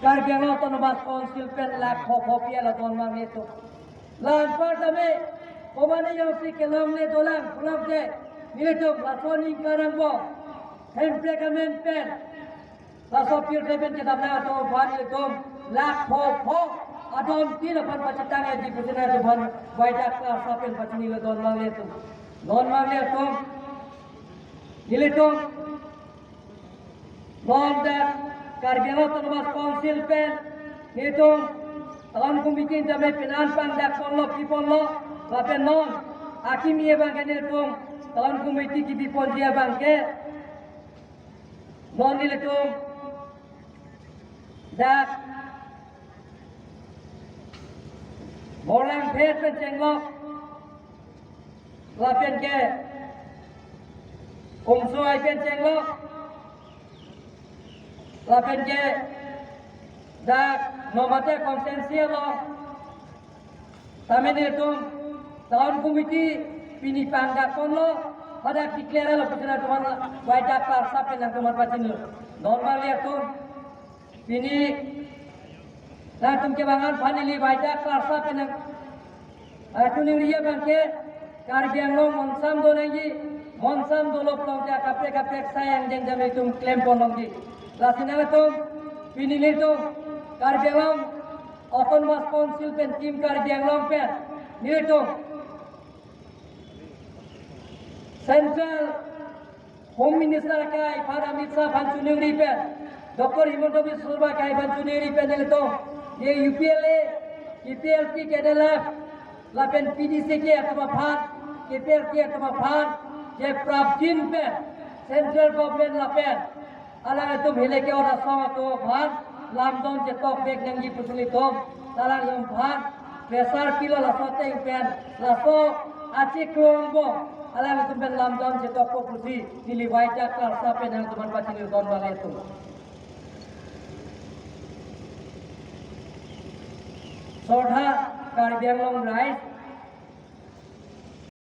Karbi Anglong Autonomous Council pen lak kopia la don mang itu. Lan pertama pemane yang si kelong le dolang pulang je itu lasoni karang bo. Implement pen laso pil pen kita na to ban itu lak kopo adon tin pan pacitang di pusina tu ban wajak ka sapen pacini le don mang itu. Don mang itu itu don dat Karbi Anglong Autonomous Council pen itu Alam kumitin jame penan pang dak pollo pipollo lapen non akim ye bang kenil tung alam kumiti ki pipol dia bang ke non nil tung dak molang phet pen cenglok lapen ke umsuai pen cenglok lapen ke dak nomate konsensia lo tamen itu tahun komiti pini pangga konlo pada declare lo putra teman wajah parsa penang teman pacin lo normal ya tuh pini nah tum ke bangan panili wajah parsa penang aku niria bangke Karbi Anglong monsam dolo plong dia kapek sayang jeng jam itu klaim ponong di lasina itu pini itu Karbi Anglong Autonomous Council pen tim Karbi Anglong pen itu Central Home Minister kai para mitsa Banchuniri pen Dr. Himanta Biswa Sarma kai Banchuniri pen itu ye UPLA KPLP ke dalam lapen PDC ke atau bhan KPLP atau bhan ye Prabjin pen Central Government lapen alang itu bhele ke orang sama tu bhan lamdon je tok bek nang ji pusuli tom talang yang bhan besar kilo la sote pen la so aci klombo alang itu ben lamdon je tok pusi diliwai jak kar sape nang teman pacini don bang itu Sodha Karbi Anglong rice